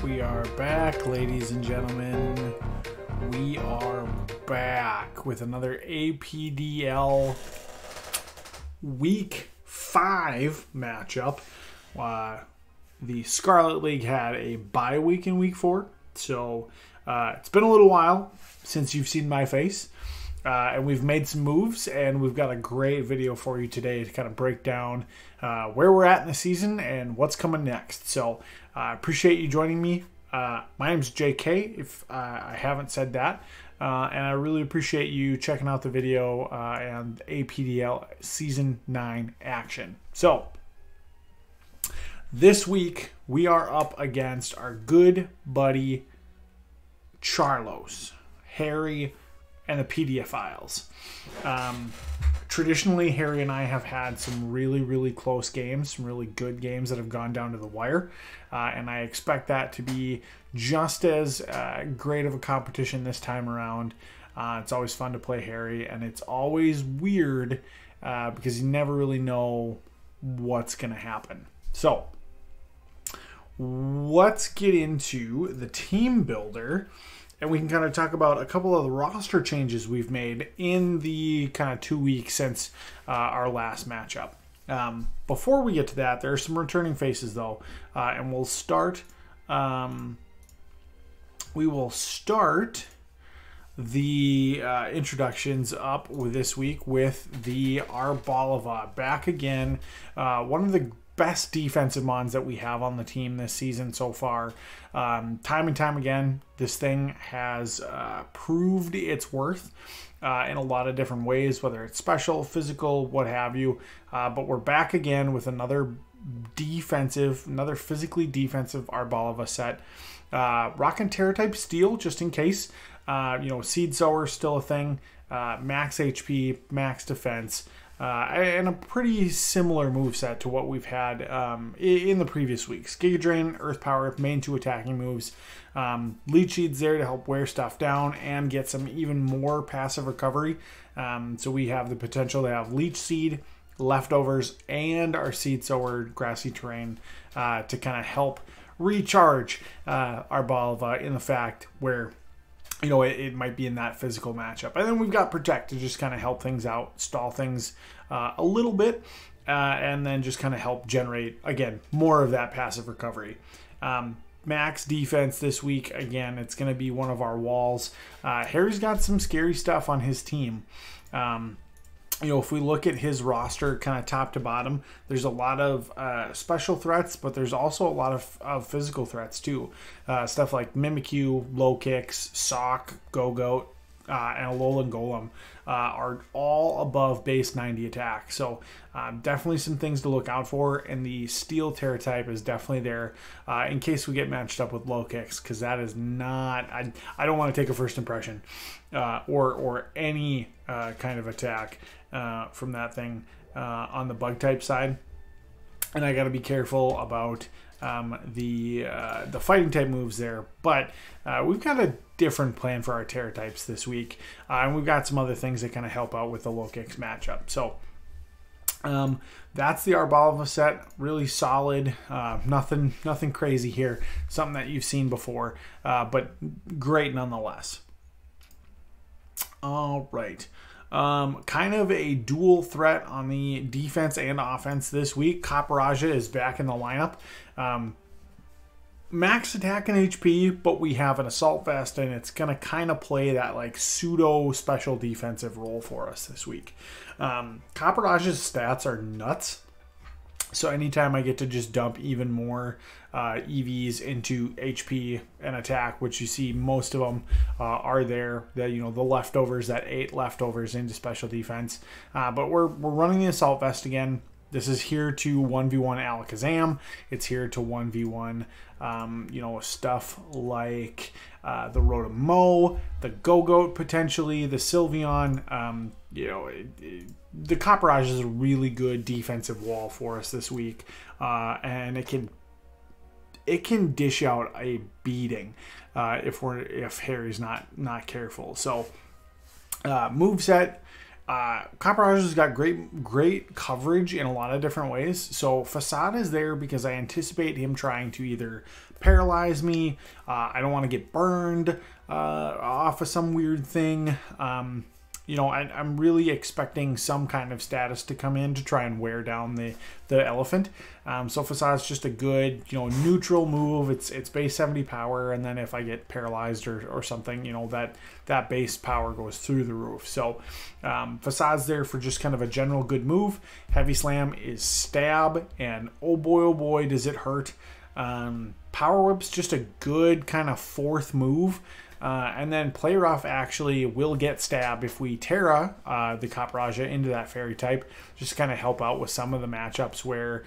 We are back, ladies and gentlemen. We are back with another APDL Week 5 matchup. The Scarlet League had a bye week in Week 4, so it's been a little while since you've seen my face. And we've made some moves, and we've got a great video for you today to kind of break down where we're at in the season and what's coming next. So I appreciate you joining me. My name's JK, if I haven't said that. And I really appreciate you checking out the video and APDL Season 9 action. So this week, we are up against our good buddy Charlos, Harry, and the PDFiles. Traditionally, Harry and I have had some really close games, some really good games that have gone down to the wire. And I expect that to be just as great of a competition this time around. It's always fun to play Harry, and it's always weird because you never really know what's going to happen. So let's get into the team builder. And we can kind of talk about a couple of the roster changes we've made in the kind of 2 weeks since our last matchup. Before we get to that, there are some returning faces though, and we'll start. We will start the introductions up with this week with the Arbalava back again. One of the best defensive mons that we have on the team this season so far. Time and time again, this thing has proved its worth in a lot of different ways, whether it's special, physical, what have you. But we're back again with another physically defensive Arbalava set. Rockin' Terra type steel, just in case. Seed soar still a thing. Max HP, max defense. And a pretty similar moveset to what we've had in the previous weeks. Giga Drain, Earth Power, main 2 attacking moves. Leech Seed's there to help wear stuff down and get some even more passive recovery. So we have the potential to have Leech Seed, Leftovers, and our Seed Sower Grassy Terrain to kind of help recharge our Balva in the fact where it might be in that physical matchup. And then we've got Protect to just kind of help things out, stall things a little bit, and then just kind of help generate, again, more of that passive recovery. Max defense this week, again, it's going to be one of our walls. Harry's got some scary stuff on his team. If we look at his roster kind of top to bottom, there's a lot of special threats, but there's also a lot of physical threats too. Stuff like Mimikyu, Low Kicks, Sock, Go-Goat, and Alolan Golem are all above base 90 attack. So definitely some things to look out for, and the Steel Terra type is definitely there in case we get matched up with Low Kicks, because that is not... I don't want to take a first impression or any kind of attack from that thing on the bug type side. And I got to be careful about the fighting type moves there, but we've got a different plan for our Terra types this week, and we've got some other things that kind of help out with the Low Kicks matchup. So that's the Arbalava set, really solid, nothing crazy here, something that you've seen before, but great nonetheless. All right. Kind of a dual threat on the defense and offense this week. Caparajah is back in the lineup. Max attack and HP, but we have an Assault Vest, and it's going to kind of play that like pseudo special defensive role for us this week. Caparajah's stats are nuts. So anytime I get to just dump even more EVs into HP and attack, which you see most of them are there, the leftovers, that 8 leftovers into special defense. But we're running the Assault Vest again. This is here to 1v1 Alakazam. It's here to 1v1, stuff like the Rotom-Mow, the Go-Goat potentially, the Sylveon. The Caparajah is a really good defensive wall for us this week, and it can dish out a beating if Harry's not careful. So moveset Caparaj's got great coverage in a lot of different ways. So Facade is there because I anticipate him trying to either paralyze me. I don't want to get burned off of some weird thing. I'm really expecting some kind of status to come in to try and wear down the elephant. So Facade's just a good, neutral move. It's base 70 power, and then if I get paralyzed or something, that base power goes through the roof. So Facade's there for just kind of a general good move. Heavy Slam is stab, and oh boy, does it hurt. Power Whip's just a good kind of fourth move. And then Play Rough actually will get stab if we Terra the Caparaja into that fairy type, just to kind of help out with some of the matchups where,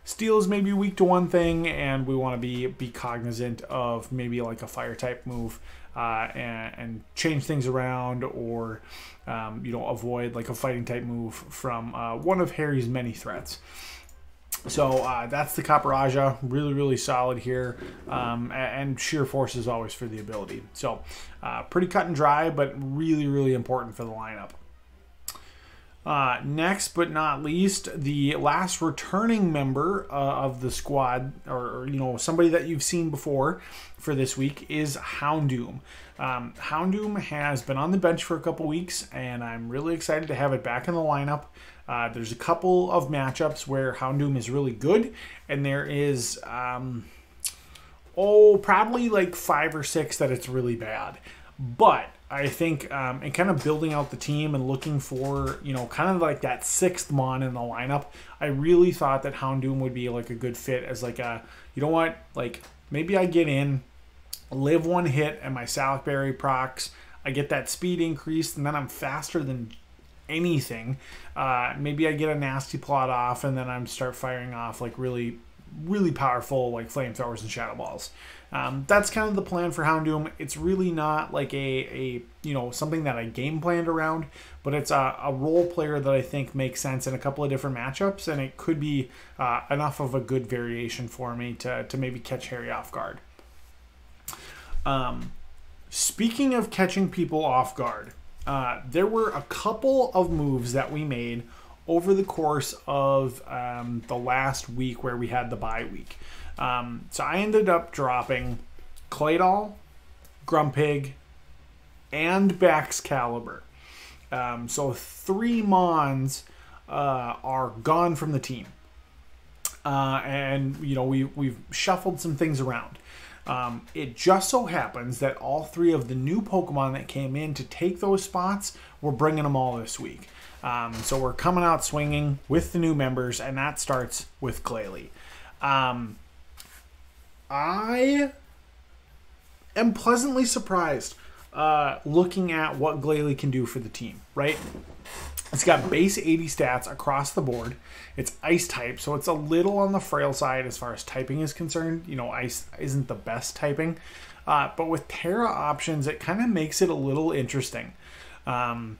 Steel is maybe weak to one thing and we want to be cognizant of maybe like a fire type move and change things around, or, avoid like a fighting type move from one of Harry's many threats. So that's the Caparaja, really solid here, and sheer force is always for the ability. So pretty cut and dry, but really important for the lineup. Next but not least, the last returning member of the squad, or somebody that you've seen before for this week, is Houndoom. Houndoom has been on the bench for a couple weeks, and I'm really excited to have it back in the lineup. There's a couple of matchups where Houndoom is really good, and there is, probably like 5 or 6 that it's really bad. But I think in kind of building out the team and looking for, kind of like that 6th Mon in the lineup, I really thought that Houndoom would be like a good fit as like a, like maybe I get in, live one hit, and my Salic Berry procs, I get that speed increased, and then I'm faster than anything. Maybe I get a nasty plot off, and then I'm start firing off like really powerful like flamethrowers and shadow balls. That's kind of the plan for Houndoom. It's really not like a something that I game planned around, but it's a role player that I think makes sense in a couple of different matchups, and it could be enough of a good variation for me to maybe catch Harry off guard. Speaking of catching people off guard, there were a couple of moves that we made over the course of the last week where we had the bye week. So I ended up dropping Claydol, Grumpig, and Baxcalibur. So 3 Mons are gone from the team. And, we've shuffled some things around. It just so happens that all 3 of the new Pokemon that came in to take those spots, we're bringing them all this week. So we're coming out swinging with the new members, and that starts with Glalie. I am pleasantly surprised looking at what Glalie can do for the team, right? It's got base 80 stats across the board. It's ice type, so it's a little on the frail side as far as typing is concerned. Ice isn't the best typing. But with Terra options, it kind of makes it a little interesting. I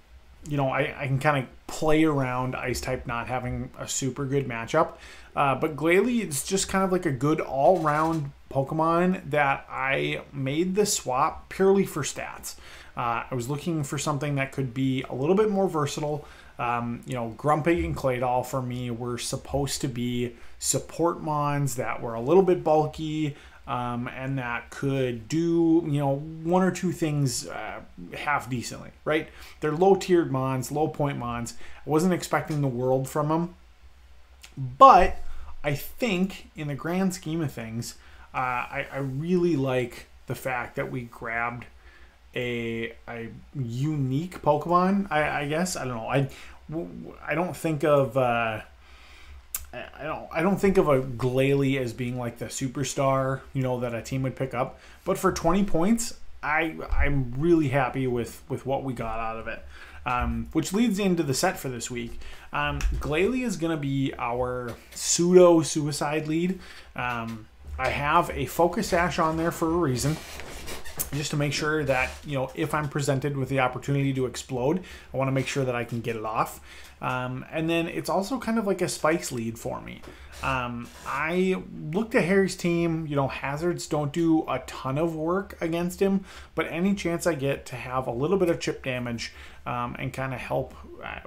can kind of play around ice type not having a super good matchup. But Glalie is just kind of like a good all-round Pokemon that I made the swap purely for stats. I was looking for something that could be a little bit more versatile. Grumpig and Claydol for me were supposed to be support Mons that were a little bit bulky, and that could do, 1 or 2 things half decently, right? They're low-tiered Mons, low-point Mons. I wasn't expecting the world from them. But I think in the grand scheme of things, I really like the fact that we grabbed a unique Pokemon. I guess I don't know. I don't think of I don't think of a Glalie as being like the superstar that a team would pick up. But for 20 points, I'm really happy with what we got out of it. Which leads into the set for this week. Glalie is going to be our pseudo-suicide lead. I have a Focus Sash on there for a reason. just to make sure that, you know, if I'm presented with the opportunity to explode, I want to make sure that I can get it off. And then it's also kind of like a spikes lead for me. I looked at Harry's team. You know, hazards don't do a ton of work against him, but any chance I get to have a little bit of chip damage and kind of help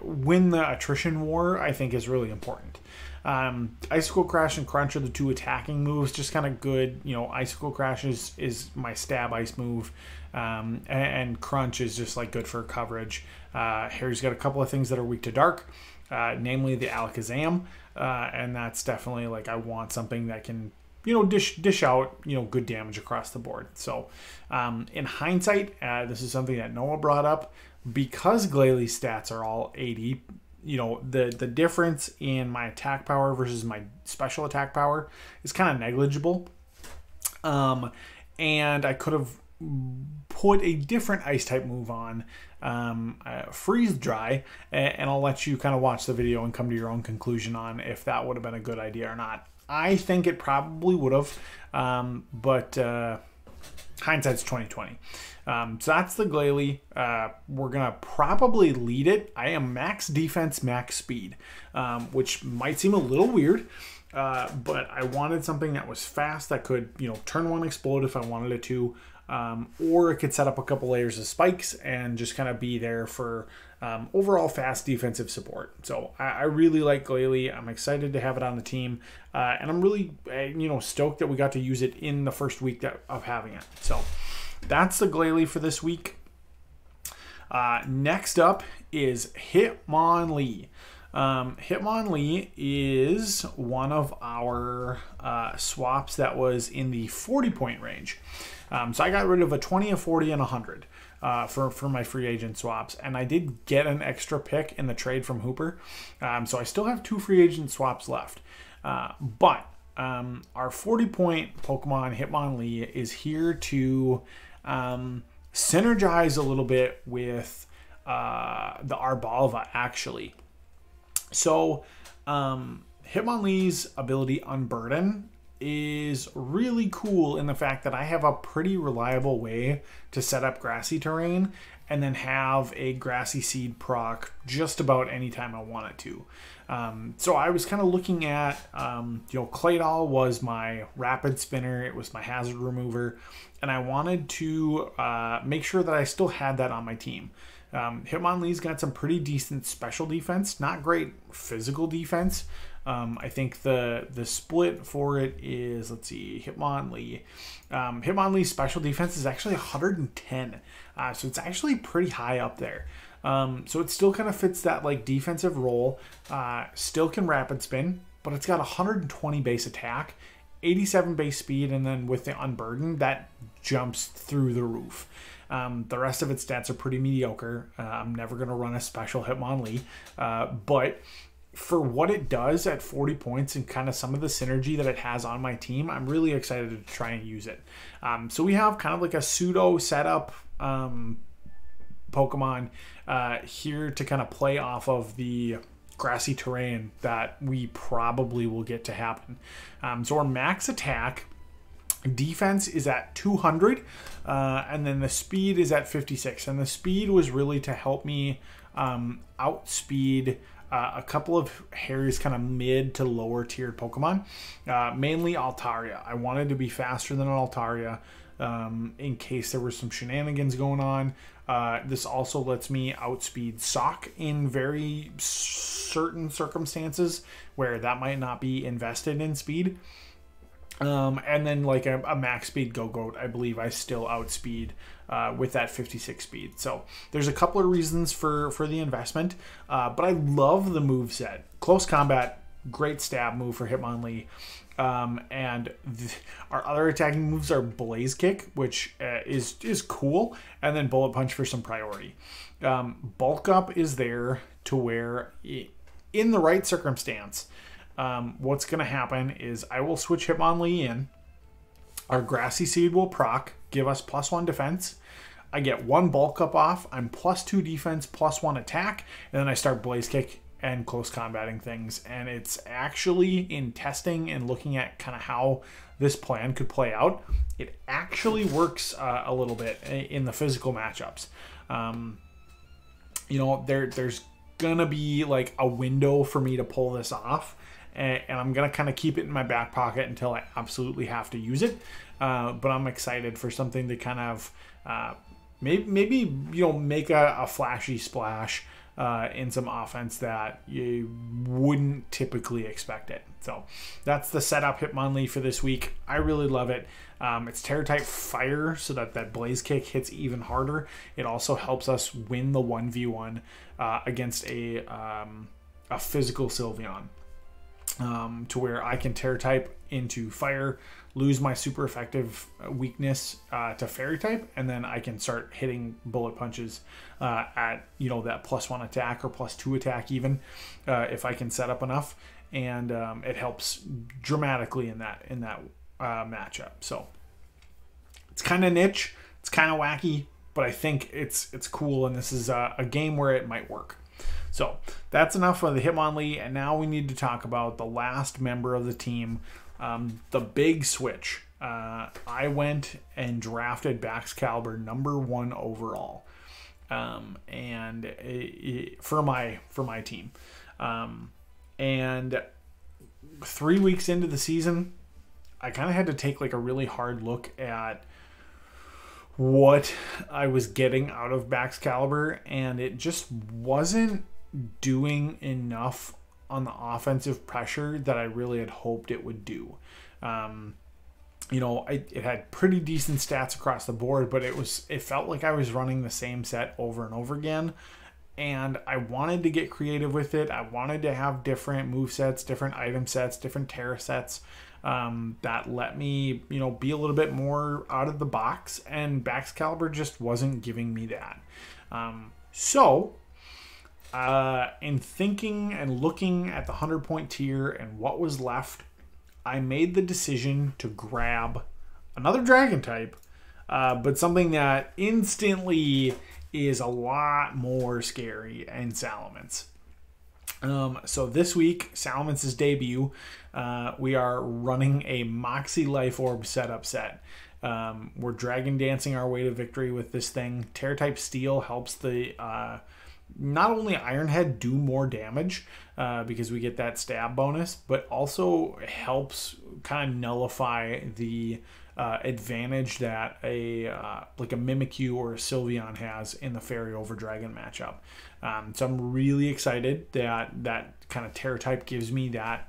win the attrition war, I think is really important. Icicle Crash and Crunch are the two attacking moves, just kind of good. You know, Icicle Crash is my stab ice move, and Crunch is just like good for coverage. Harry's got a couple of things that are weak to dark, namely the Alakazam, and that's definitely like I want something that can, you know, dish out, you know, good damage across the board. So in hindsight, this is something that Noah brought up, because Glalie stats are all 80. You know, the difference in my attack power versus my special attack power is kind of negligible. And I could have put a different ice type move on, Freeze Dry, and I'll let you kind of watch the video and come to your own conclusion on if that would have been a good idea or not. I think it probably would have, but hindsight's 2020. So that's the Glalie. We're gonna probably lead it. I am max defense, max speed, which might seem a little weird, but I wanted something that was fast, that could, you know, turn one, explode if I wanted it to, or it could set up a couple layers of spikes and just kind of be there for overall fast defensive support. So I really like Glalie. I'm excited to have it on the team, and I'm really, you know, stoked that we got to use it in the first week of having it. So that's the Glalie for this week. Next up is Hitmonlee. Hitmonlee is one of our swaps that was in the 40-point range. So I got rid of a 20, a 40, and a 100 for my free agent swaps. And I did get an extra pick in the trade from Hooper. So I still have 2 free agent swaps left. But our 40-point Pokemon Hitmonlee is here to synergize a little bit with the Arbalva, actually. So Hitmonlee's ability Unburden is really cool in the fact that I have a pretty reliable way to set up grassy terrain and then have a grassy seed proc just about any time I want it to. So I was kind of looking at, you know, Claydol was my rapid spinner, it was my hazard remover, and I wanted to make sure that I still had that on my team. Hitmonlee's got some pretty decent special defense, not great physical defense. I think the split for it is, let's see, Hitmonlee. Hitmonlee's special defense is actually 110. So it's actually pretty high up there. So it still kind of fits that like defensive role. Still can rapid spin, but it's got 120 base attack, 87 base speed, and then with the Unburden, that jumps through the roof. The rest of its stats are pretty mediocre. I'm never going to run a special Hitmonlee, but for what it does at 40 points and kind of some of the synergy that it has on my team, I'm really excited to try and use it. So we have kind of like a pseudo setup Pokemon here to kind of play off of the grassy terrain that we probably will get to happen. So our max attack defense is at 200, and then the speed is at 56. And the speed was really to help me outspeed a couple of Harry's kind of mid to lower tiered Pokemon, mainly Altaria. I wanted to be faster than an Altaria in case there was some shenanigans going on. This also lets me outspeed Sock in very certain circumstances where that might not be invested in speed. And then like a max speed Go-Goat, I believe I still outspeed with that 56 speed. So there's a couple of reasons for the investment, but I love the moveset. Close Combat, great stab move for Hitmonlee. And our other attacking moves are Blaze Kick, which is cool, and then Bullet Punch for some priority. Bulk Up is there to where, in the right circumstance, what's going to happen is I will switch Hitmonlee in. Our Grassy Seed will proc, give us +1 defense. I get 1 bulk up off. I'm +2 defense, +1 attack, and then I start Blaze Kick and close combating things. And it's actually, in testing and looking at kind of how this plan could play out, it actually works a little bit in the physical matchups. You know, there's gonna be like a window for me to pull this off, and I'm gonna kind of keep it in my back pocket until I absolutely have to use it. But I'm excited for something to kind of maybe you know, make a flashy splash in some offense that you wouldn't typically expect it. So that's the setup Hitmonlee for this week. I really love it. It's Terror type Fire, so that Blaze Kick hits even harder. It also helps us win the 1v1 against a physical Sylveon, to where I can Terror type into Fire, lose my super effective weakness to Fairy type, and then I can start hitting bullet punches at, you know, that +1 attack or +2 attack even, if I can set up enough, and it helps dramatically in that matchup. So it's kind of niche, it's kind of wacky, but I think it's cool, and this is a game where it might work. So that's enough for the Hitmonlee, and now we need to talk about the last member of the team, the big switch. I went and drafted Baxcalibur #1 overall, and for my team, and 3 weeks into the season, I kind of had to take like a really hard look at what I was getting out of Baxcalibur, and it just wasn't doing enough on the offensive pressure that I really had hoped it would do. You know, it had pretty decent stats across the board, but it felt like I was running the same set over and over again, and I wanted to get creative with it. I wanted to have different move sets, different item sets, different terror sets that let me, you know, be a little bit more out of the box, and Baxcalibur just wasn't giving me that. So in thinking and looking at the 100-point tier and what was left, I made the decision to grab another dragon type, but something that instantly is a lot more scary, and Salamence. So this week, Salamence's debut, we are running a Moxie Life Orb setup set. We're dragon dancing our way to victory with this thing. Terror type Steel helps the not only Ironhead do more damage because we get that stab bonus, but also helps kind of nullify the advantage that like a Mimikyu or a Sylveon has in the Fairy over Dragon matchup. So I'm really excited that kind of Terror type gives me that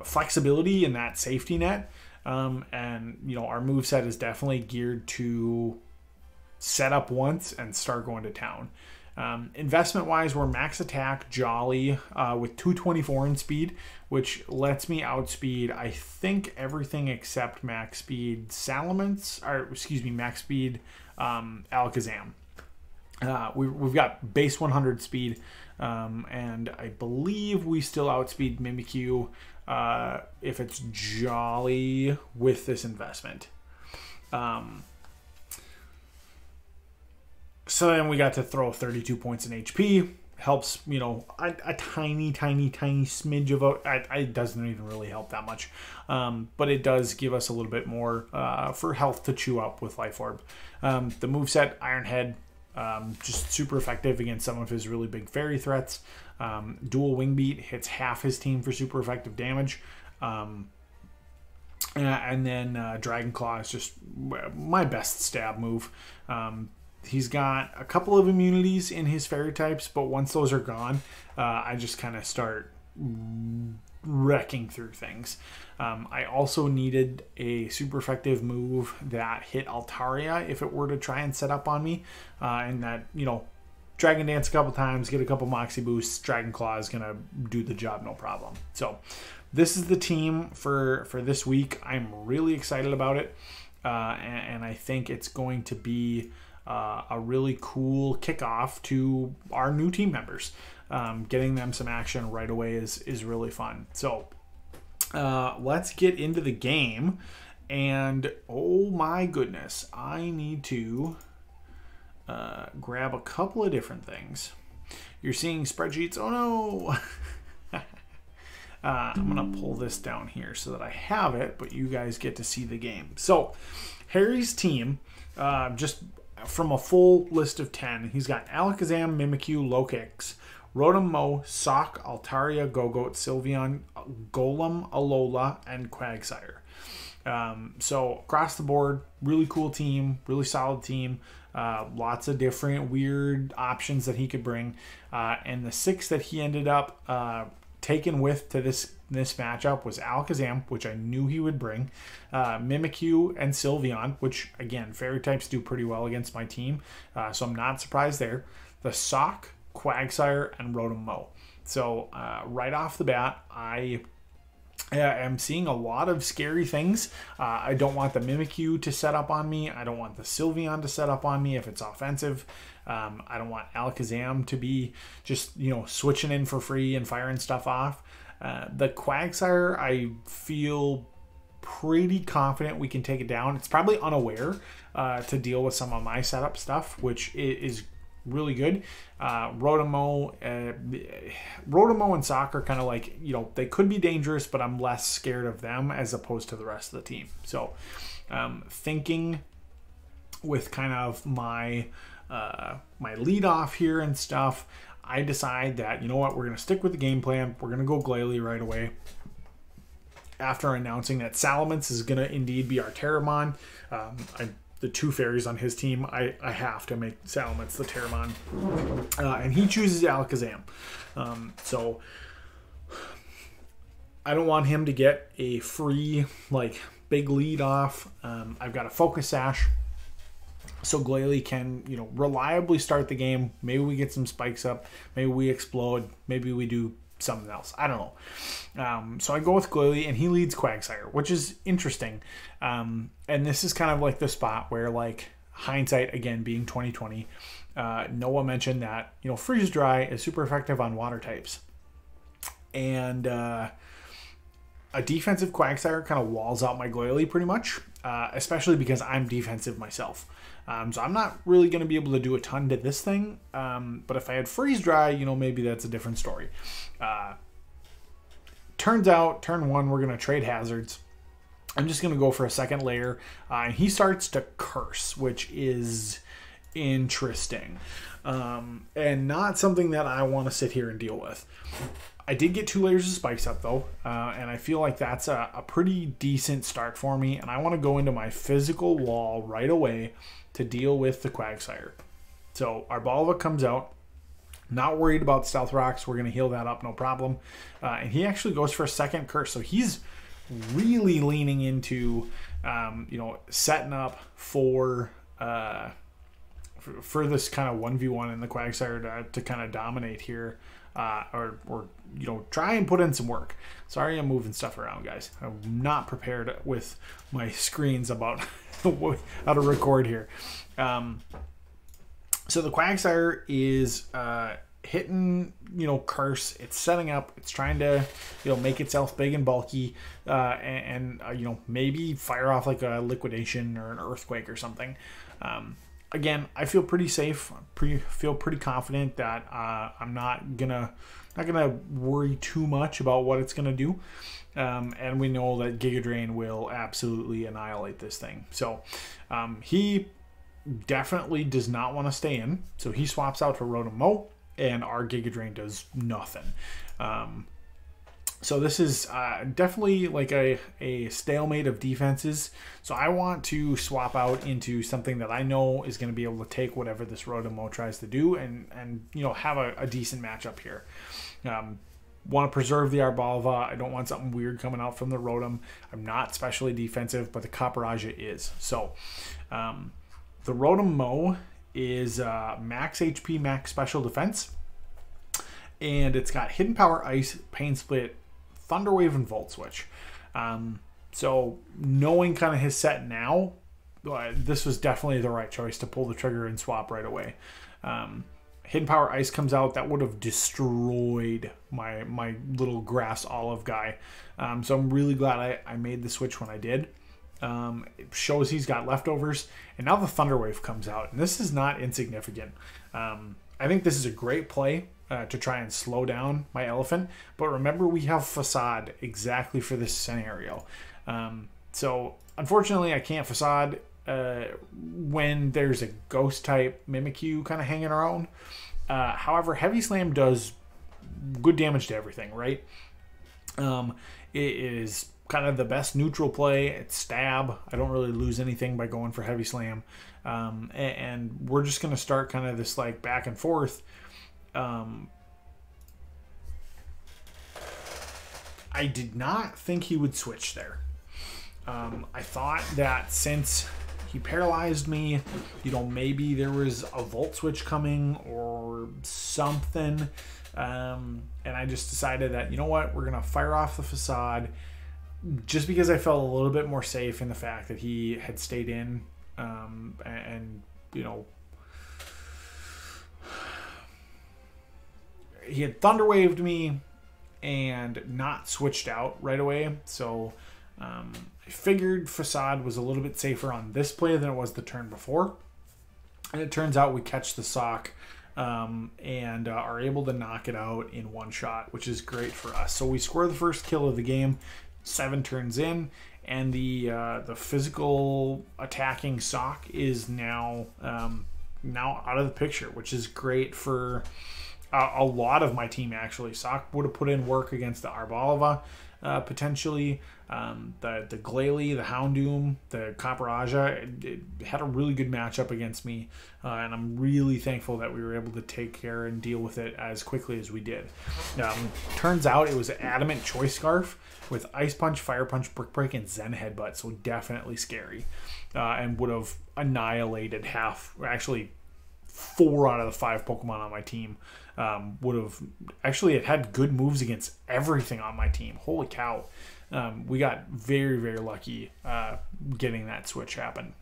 flexibility and that safety net. And you know, our moveset is definitely geared to set up once and start going to town. Investment wise, we're max attack Jolly with 224 in speed, which lets me outspeed I think everything except max speed Salamence, or excuse me, max speed Alakazam. We've got base 100 speed, and I believe we still outspeed Mimikyu if it's Jolly with this investment. So then we got to throw 32 points in HP. Helps, you know, a tiny smidge of it doesn't even really help that much. But it does give us a little bit more for health to chew up with Life Orb. The moveset, Ironhead, just super effective against some of his really big fairy threats. Dual Wing Beat hits half his team for super effective damage. And then Dragon Claw is just my best stab move. He's got a couple of immunities in his fairy types, but once those are gone, I just kind of start wrecking through things. I also needed a super effective move that hit Altaria if it were to try and set up on me, and that, you know, Dragon Dance a couple times, get a couple Moxie boosts, Dragon Claw is going to do the job no problem. So this is the team for this week. I'm really excited about it, and I think it's going to be a really cool kickoff to our new team members. Getting them some action right away is really fun. So let's get into the game. And oh my goodness, I need to grab a couple of different things. You're seeing spreadsheets. Oh no! I'm going to pull this down here so that I have it, but you guys get to see the game. So, Harry's team, just from a full list of 10, he's got Alakazam, Mimikyu, Lokix, Rotom Mow, Sock, Altaria, Gogoat, Sylveon, Golem, Alola, and Quagsire. So across the board, really cool team, really solid team. Lots of different weird options that he could bring. And the 6 that he ended up taken with to this matchup was Alakazam, which I knew he would bring, Mimikyu, and Sylveon, which again, fairy types do pretty well against my team, so I'm not surprised there. The Sock, Quagsire, and Rotom Mow. So right off the bat, I am seeing a lot of scary things. I don't want the Mimikyu to set up on me. I don't want the Sylveon to set up on me if it's offensive. I don't want Alakazam to be just, switching in for free and firing stuff off. The Quagsire, I feel pretty confident we can take it down. It's probably unaware to deal with some of my setup stuff, which is really good. Rotom and Sock are kind of like, they could be dangerous, but I'm less scared of them as opposed to the rest of the team. So thinking with kind of my lead off here and stuff, I decide that, we're going to stick with the game plan. We're going to go Glalie right away. After announcing that Salamence is going to indeed be our Terramon, the 2 fairies on his team, I have to make Salamence the Terramon. And he chooses Alakazam. So I don't want him to get a free, big lead off. I've got a Focus Sash, so Glalie can, reliably start the game. Maybe we get some spikes up. Maybe we explode. Maybe we do something else. I don't know. So I go with Glalie, and he leads Quagsire, which is interesting. And this is kind of like the spot where, hindsight, again, being 2020, Noah mentioned that, Freeze Dry is super effective on water types. And a defensive Quagsire kind of walls out my Glalie pretty much, especially because I'm defensive myself. So I'm not really going to be able to do a ton to this thing. But if I had Freeze Dry, maybe that's a different story. Turns out, turn 1, we're going to trade hazards. I'm just going to go for a second layer. And he starts to curse, which is interesting. And not something that I want to sit here and deal with. I did get 2 layers of spikes up, though. And I feel like that's a pretty decent start for me. And I want to go into my physical wall right away to deal with the Quagsire. So our Balva comes out. Not worried about Stealth Rocks. We're going to heal that up, no problem. And he actually goes for a second curse. So he's really leaning into, setting up for this kind of 1v1 in the Quagsire to kind of dominate here. Or try and put in some work. Sorry I'm moving stuff around, guys. I'm not prepared with my screens about how to record here. So the Quagsire is hitting, curse. It's setting up. It's trying to, make itself big and bulky, and maybe fire off like a liquidation or an earthquake or something. Again, I feel pretty safe. Feel pretty confident that I'm not gonna worry too much about what it's gonna do. And we know that Giga Drain will absolutely annihilate this thing. So he definitely does not want to stay in. So he swaps out for Rotom Mow, and our Giga Drain does nothing. So this is definitely like a stalemate of defenses. So I want to swap out into something that I know is going to be able to take whatever this Rotom Mow tries to do and have a decent matchup here. Want to preserve the Arbalva. I don't want something weird coming out from the Rotom. I'm not specially defensive, but the Copperajah is. So the Rotom Mow is max HP, max special defense. And it's got Hidden Power, Ice, Pain Split, Thunder Wave, and Volt Switch. So knowing kind of his set now, this was definitely the right choice to pull the trigger and swap right away. Hidden Power Ice comes out, that would have destroyed my little grass olive guy. So I'm really glad I made the switch when I did. It shows he's got leftovers, and now the Thunder Wave comes out, and this is not insignificant. I think this is a great play to try and slow down my elephant. But remember, we have Facade exactly for this scenario. So unfortunately, I can't Facade when there's a ghost type Mimikyu kind of hanging around. However, Heavy Slam does good damage to everything, right? It is kind of the best neutral play. It's stab. I don't really lose anything by going for Heavy Slam. And we're just going to start kind of this like back and forth. I did not think he would switch there. I thought that since he paralyzed me, you know, maybe there was a Volt Switch coming or something. And I just decided that, you know what, we're going to fire off the Facade just because I felt a little bit more safe in the fact that he had stayed in. And, you know, he had Thunder Waved me and not switched out right away. So I figured Facade was a little bit safer on this play than it was the turn before. And it turns out we catch the sock and are able to knock it out in one shot, which is great for us. So we score the first kill of the game, 7 turns in, and the physical attacking sock is now out of the picture, which is great for a lot of my team, actually. Sock would have put in work against the Arbalava, potentially. The Glalie, the Houndoom, the Copperaja, it had a really good matchup against me, and I'm really thankful that we were able to take care and deal with it as quickly as we did. Turns out it was an Adamant Choice Scarf with Ice Punch, Fire Punch, Brick Break, and Zen Headbutt, so definitely scary, and would have annihilated actually 4 out of the 5 Pokemon on my team. Would have actually, it had good moves against everything on my team. Holy cow. We got very, very lucky getting that switch happen.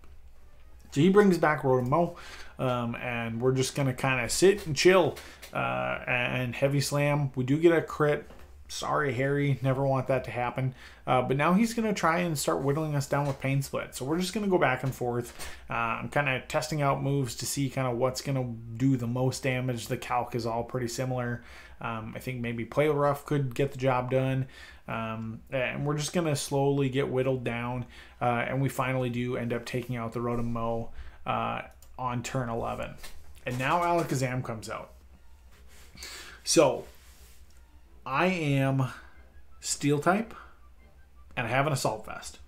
So he brings back Rotom-Mow, and we're just going to kind of sit and chill and Heavy Slam. We do get a crit. Sorry, Harry. Never want that to happen. But now he's going to try and start whittling us down with Pain Split. So we're just going to go back and forth. I'm kind of testing out moves to see kind of what's going to do the most damage. The calc is all pretty similar. I think maybe Play Rough could get the job done. And we're just going to slowly get whittled down. And we finally do end up taking out the Rotom-Mow on turn 11. And now Alakazam comes out. So I am Steel type, and I have an Assault Vest.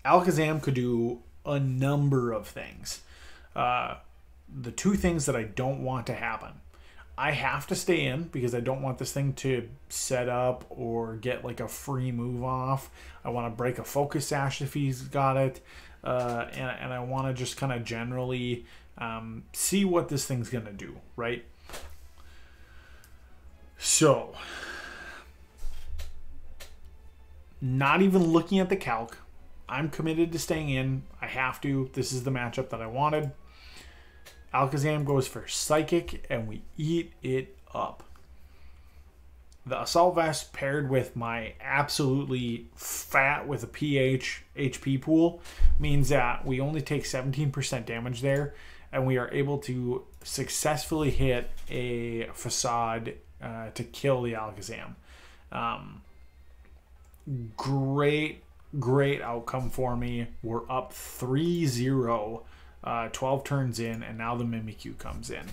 Alakazam could do a number of things. The 2 things that I don't want to happen. I have to stay in because I don't want this thing to set up or get like a free move off. I want to break a Focus Sash if he's got it. And I want to just kind of generally see what this thing's going to do, right? So, not even looking at the calc, I'm committed to staying in. I have to. This is the matchup that I wanted. Alakazam goes for Psychic, and we eat it up. The Assault Vest paired with my absolutely fat with a PH HP pool means that we only take 17% damage there, and we are able to successfully hit a Facade to kill the Alakazam. Great outcome for me. We're up 3-0, 12 turns in, and now the Mimikyu comes in.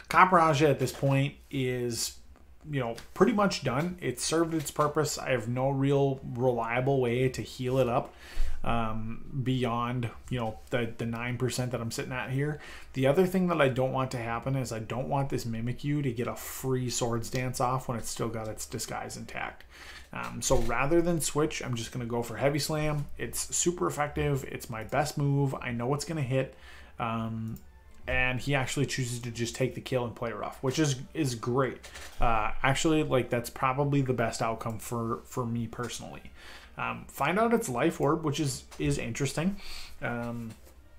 Copperaja at this point is, you know, pretty much done. It served its purpose. I have no real reliable way to heal it up beyond, you know, the 9% that I'm sitting at here. The other thing that I don't want to happen is I don't want this Mimikyu to get a free Swords Dance off when it's still got its disguise intact. So rather than switch, I'm just going to go for Heavy Slam. It's super effective. It's my best move. I know it's going to hit. And he actually chooses to just take the kill and play rough, which is great. Actually, like, that's probably the best outcome for me personally. Find out its Life Orb, which is interesting.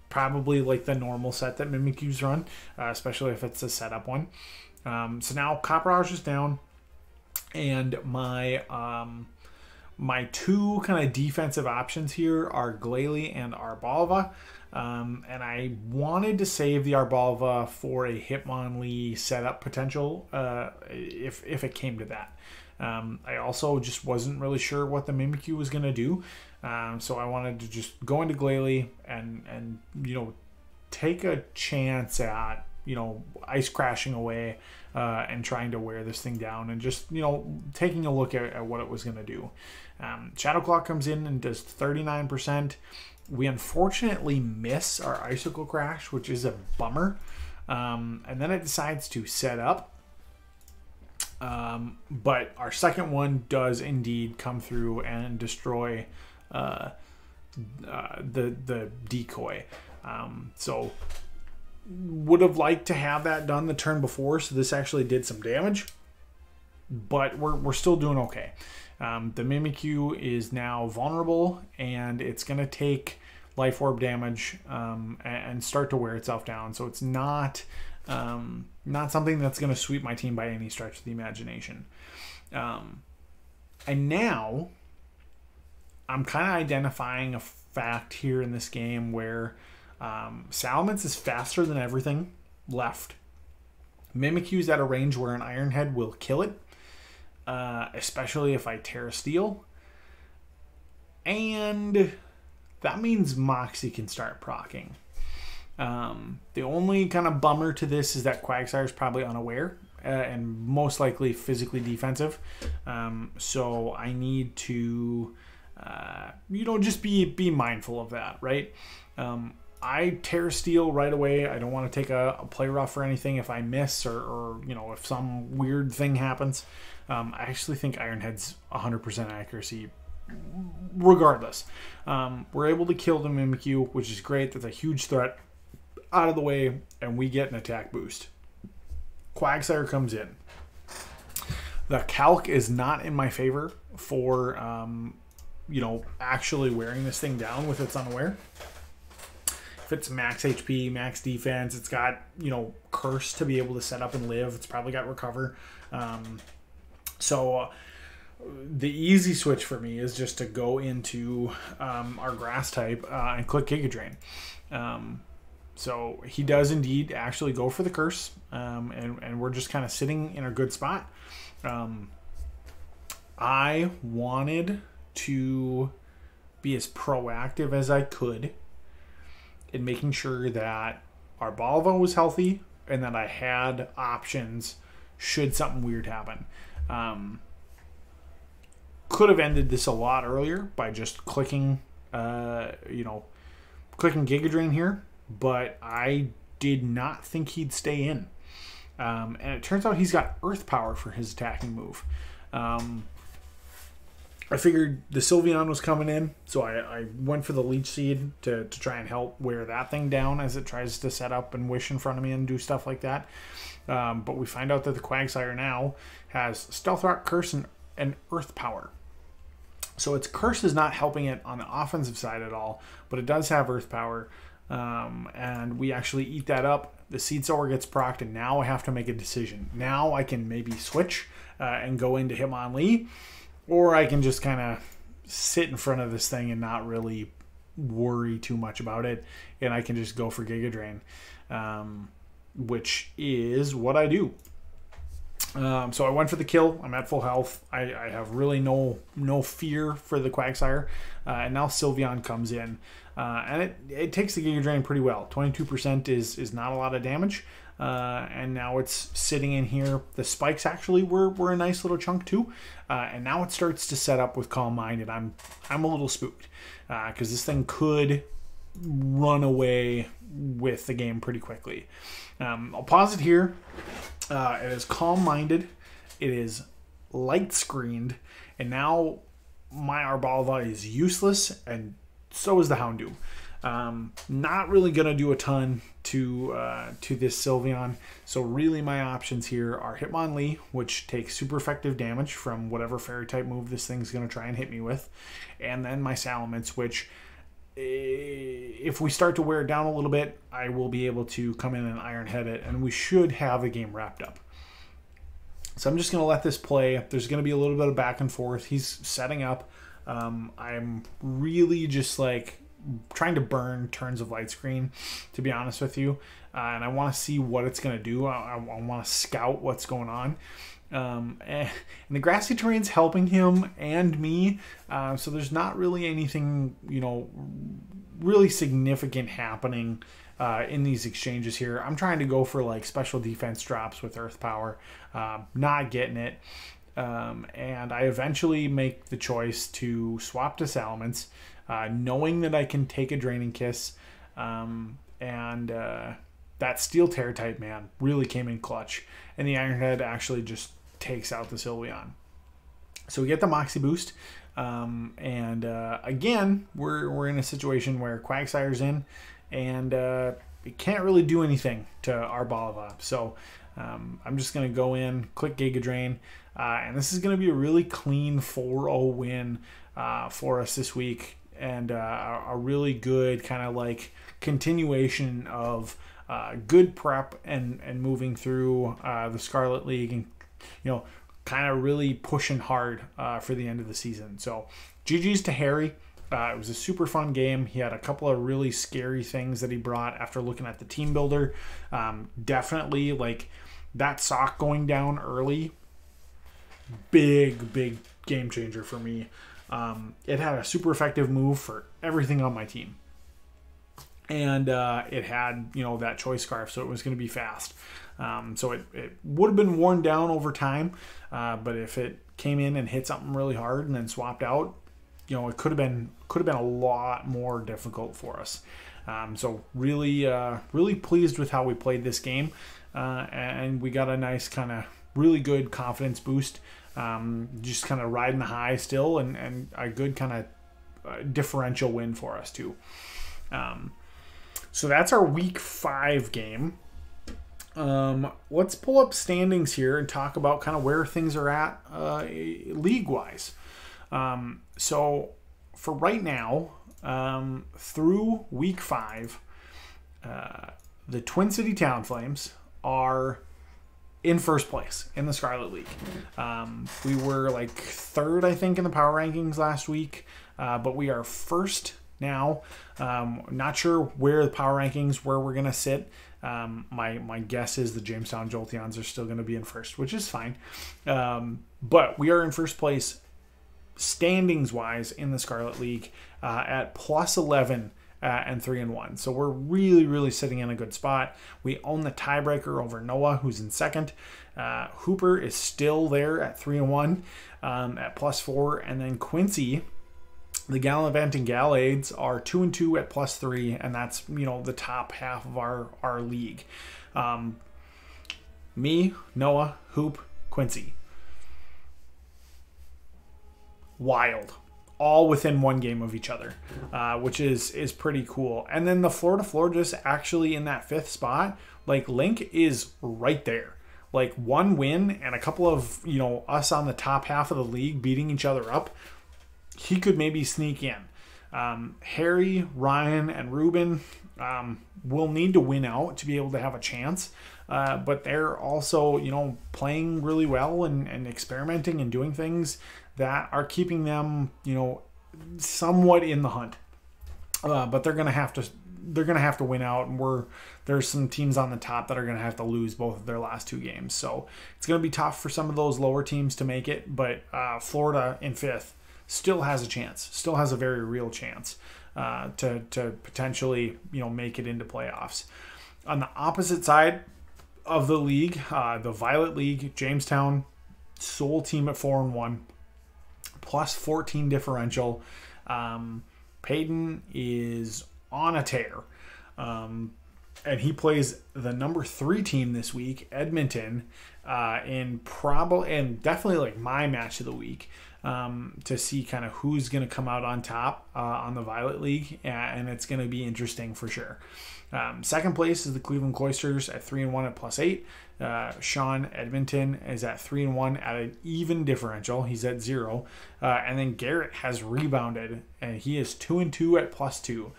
Probably like the normal set that Mimikyus run, especially if it's a setup one. So now Copperaja is down, and my 2 kind of defensive options here are Glalie and Arbalava. And I wanted to save the Arbalva for a Hitmonlee setup potential if it came to that. I also just wasn't really sure what the Mimikyu was going to do. So I wanted to just go into Glalie and take a chance at, ice crashing away and trying to wear this thing down and just, taking a look at what it was going to do. Shadow Claw comes in and does 39%. We unfortunately miss our Icicle Crash, which is a bummer. And then it decides to set up. But our second one does indeed come through and destroy the decoy. So would have liked to have that done the turn before, so this actually did some damage, but we're still doing okay. The Mimikyu is now vulnerable, and it's going to take Life Orb damage and start to wear itself down. So it's not something that's going to sweep my team by any stretch of the imagination. And now I'm kind of identifying a fact here in this game where Salamence is faster than everything left. Mimikyu's at a range where an Iron Head will kill it, especially if I Terra Steel. And that means Moxie can start proccing. The only kind of bummer to this is that Quagsire is probably unaware and most likely physically defensive. So I need to, just be mindful of that, right? I Terra Steel right away. I don't want to take a play rough or anything if I miss or if some weird thing happens. I actually think Iron Head's 100% accuracy regardless. We're able to kill the Mimikyu, which is great. That's a huge threat out of the way, and we get an attack boost. Quagsire comes in. The calc is not in my favor for actually wearing this thing down with its unaware. If it's max HP, max defense, it's got, Curse to be able to set up and live. It's probably got Recover. So the easy switch for me is just to go into our Grass type and click Giga Drain. So he does indeed actually go for the Curse, and we're just kind of sitting in a good spot. I wanted to be as proactive as I could in making sure that our Balva was healthy and that I had options should something weird happen. Could have ended this a lot earlier by just clicking Giga Drain here, but I did not think he'd stay in. And it turns out he's got Earth Power for his attacking move. I figured the Sylveon was coming in, so I went for the Leech Seed to try and help wear that thing down as it tries to set up and wish in front of me and do stuff like that. But we find out that the Quagsire now has Stealth Rock, Curse, and Earth Power. So its Curse is not helping it on the offensive side at all, but it does have Earth Power. And we actually eat that up. The Seed Sower gets procced, and now I have to make a decision. Now I can maybe switch and go into Hitmonlee, or I can just kind of sit in front of this thing and not really worry too much about it, and I can just go for Giga Drain, which is what I do. So I went for the kill. I'm at full health. I have really no fear for the Quagsire. And now Sylveon comes in. And it takes the Giga Drain pretty well. 22% is not a lot of damage. And now it's sitting in here. The spikes actually were a nice little chunk too. And now it starts to set up with Calm Mind, and I'm a little spooked. Because this thing could run away with the game pretty quickly. I'll pause it here. It is calm-minded, it is light-screened, and now my Arbalva is useless, and so is the Houndoom. Not really going to do a ton to this Sylveon, so really my options here are Hitmonlee, which takes super effective damage from whatever Fairy-type move this thing's going to try and hit me with, and then my Salamence, which, if we start to wear it down a little bit, I will be able to come in and Iron Head it, and we should have the game wrapped up. So I'm just going to let this play. There's going to be a little bit of back and forth. He's setting up. I'm really just like trying to burn turns of light screen, to be honest with you. And I want to see what it's going to do. I want to scout what's going on. And the grassy terrain's helping him and me. So there's not really anything, really significant happening in these exchanges here. I'm trying to go for like special defense drops with earth power, not getting it. And I eventually make the choice to swap to Salamence, knowing that I can take a Draining Kiss. That Steel Tear type, man, really came in clutch. And the Ironhead actually just takes out the Sylveon. So we get the Moxie boost. Again, we're in a situation where Quagsire's in, and it can't really do anything to Arboliva. So I'm just going to go in, click Giga Drain, and this is going to be a really clean 4-0 win for us this week, and a really good kind of like continuation of good prep and moving through the Scarlet League, and kind of really pushing hard for the end of the season. So GG's to Harry. It was a super fun game. He had a couple of really scary things that he brought after looking at the team builder. Definitely like that sock going down early. Big game changer for me. It had a super effective move for everything on my team. And it had, that choice scarf, so it was going to be fast. So it would have been worn down over time, but if it came in and hit something really hard and then swapped out, it could have been a lot more difficult for us. So really pleased with how we played this game, and we got a nice kind of really good confidence boost. Just kind of riding the high still, and a good kind of differential win for us too. So that's our week 5 game. Let's pull up standings here and talk about kind of where things are at league-wise. So for right now, through week 5, the Twin City Talonflames are in first place in the Scarlet League. We were like 3rd, I think, in the power rankings last week, but we are first now. Not sure where the power rankings, where we're going to sit. My guess is the Jamestown Jolteons are still going to be in first, which is fine. But we are in first place standings wise in the Scarlet League at plus 11 and 3-1. So we're really sitting in a good spot. We own the tiebreaker over Noah, who's in second. Hooper is still there at 3-1 at plus 4, and then Quincy, the Gallivant and Gallades, are 2-2 at plus 3, and that's the top half of our league. Me, Noah, Hoop, Quincy. Wild. All within one game of each other, which is pretty cool. And then the Florida just actually in that 5th spot, like Link is right there. Like one win and a couple of, us on the top half of the league beating each other up, he could maybe sneak in. Harry, Ryan, and Ruben will need to win out to be able to have a chance. But they're also, playing really well and experimenting and doing things that are keeping them, somewhat in the hunt. But they're gonna have to win out, and there's some teams on the top that are gonna have to lose both of their last 2 games. So it's gonna be tough for some of those lower teams to make it. But Florida in 5th still has a chance, still has a very real chance to potentially make it into playoffs. On the opposite side of the league, the Violet League, Jamestown, sole team at 4-1, plus 14 differential. Peyton is on a tear, and he plays the number 3 team this week, Edmonton, and definitely like my match of the week, to see kind of who's going to come out on top on the Violet League, and it's going to be interesting for sure. Second place is the Cleveland Cloisters at 3-1 at plus 8. Sean Edmonton is at 3-1 at an even differential. He's at 0. And then Garrett has rebounded, and he is 2-2 at plus 2.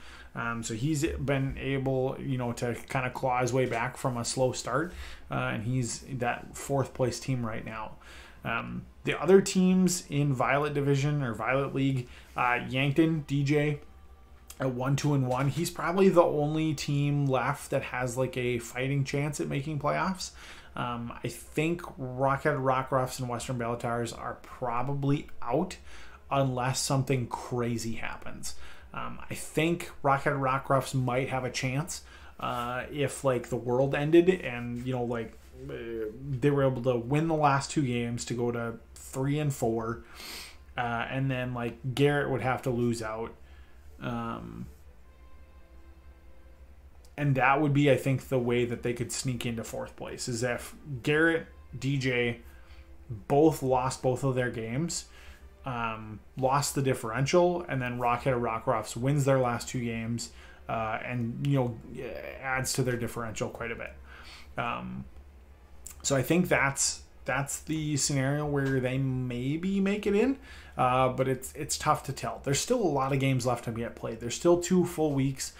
So he's been able, to kind of claw his way back from a slow start. And he's that 4th place team right now. The other teams in Violet Division or Violet League, Yankton, DJ, at 1-2-1. He's probably the only team left that has like a fighting chance at making playoffs. I think Rockhead Rockruffs and Western Bellatars are probably out unless something crazy happens. I think Rockhead Rockruffs might have a chance if like the world ended and like they were able to win the last 2 games to go to 3-4, and then like Garrett would have to lose out. And that would be, I think, the way that they could sneak into 4th place is if Garrett, DJ both lost both of their games, lost the differential, and then Rockhead or Rockruffs wins their last 2 games, and adds to their differential quite a bit. So I think that's the scenario where they maybe make it in, but it's tough to tell. There's still a lot of games left to get played. There's still 2 full weeks.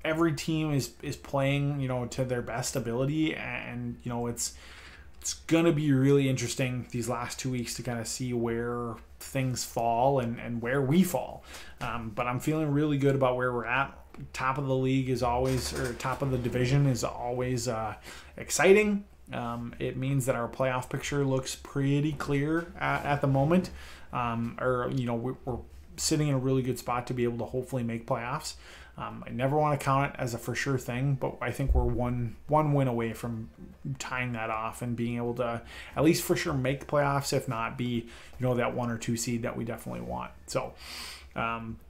Every team is playing to their best ability, and it's gonna be really interesting these last 2 weeks to kind of see where things fall and where we fall. But I'm feeling really good about where we're at. Top of the league is always, or top of the division is always exciting. It means that our playoff picture looks pretty clear at the moment, we're sitting in a really good spot to be able to hopefully make playoffs. I never want to count it as a for sure thing, but I think we're one win away from tying that off and being able to at least for sure make playoffs, if not be that 1 or 2 seed that we definitely want. So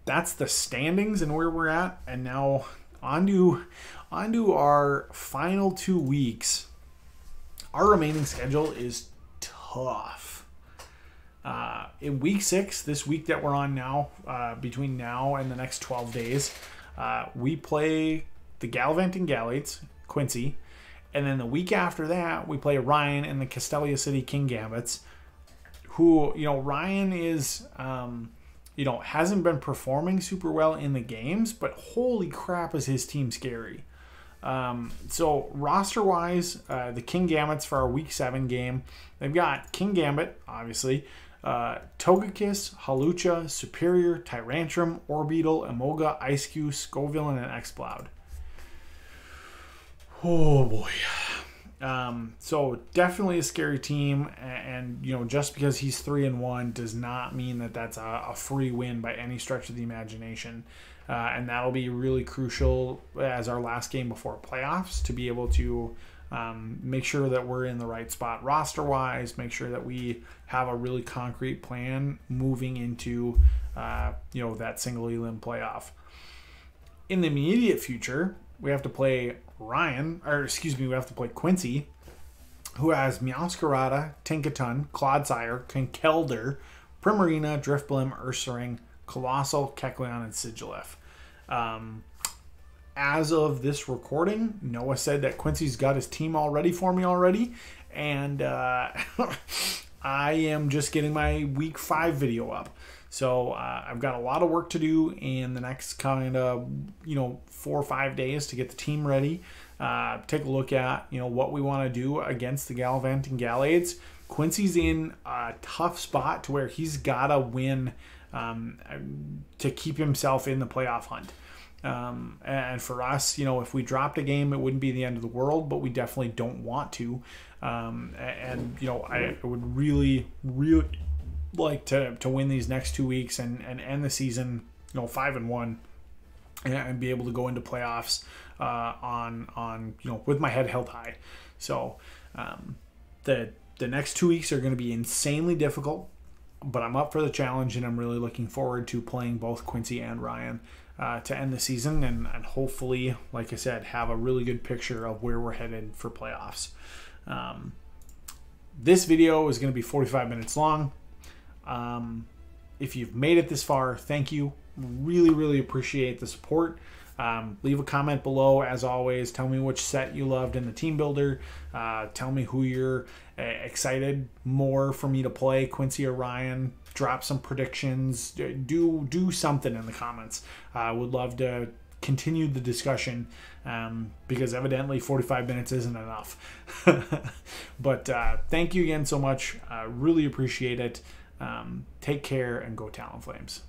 that's the standings and where we're at. And now on to our final 2 weeks. Our remaining schedule is tough. In week 6, this week that we're on now, between now and the next 12 days, we play the Gallivanting Galates, Quincy, and then the week after that, we play Ryan and the Castelia City King Gambits, who, Ryan is, hasn't been performing super well in the games, but holy crap is his team scary. So roster-wise, the King Gambits for our Week 7 game, they've got King Gambit, obviously, Togekiss, Halucha, Superior, Tyrantrum, Orbeetle, Emoga, Ice-Q, Scovillain, and Exploud. Oh boy. So definitely a scary team, and just because he's 3-1 does not mean that that's a free win by any stretch of the imagination. And that'll be really crucial as our last game before playoffs to be able to make sure that we're in the right spot roster-wise, make sure that we have a really concrete plan moving into that single elim playoff. In the immediate future, we have to play we have to play Quincy, who has Meowscarada, Tinkaton, Clodsire, Conkeldurr, Primarina, Driftblim, Ursaring, Colossal, Kecleon, and Sigilyph. As of this recording, Noah said that Quincy's got his team all ready for me already, and I am just getting my week 5 video up. So I've got a lot of work to do in the next kind of 4 or 5 days to get the team ready. Take a look at what we want to do against the Gallivanting Galates. Quincy's in a tough spot to where he's got to win to keep himself in the playoff hunt. And for us, if we dropped a game, it wouldn't be the end of the world, but we definitely don't want to. I would really, really like to win these next 2 weeks and end the season, 5-1, and be able to go into playoffs on with my head held high. So the next 2 weeks are going to be insanely difficult, but I'm up for the challenge, and I'm really looking forward to playing both Quincy and Ryan to end the season and hopefully, like I said, have a really good picture of where we're headed for playoffs. This video is going to be 45 minutes long. If you've made it this far, thank you. Really, really appreciate the support. Leave a comment below, as always. Tell me which set you loved in the team builder. Tell me who you're excited more for me to play, Quincy or Ryan. Drop some predictions. Do something in the comments. I would love to continue the discussion because evidently 45 minutes isn't enough. But thank you again so much. Really appreciate it. Take care and go Talonflames.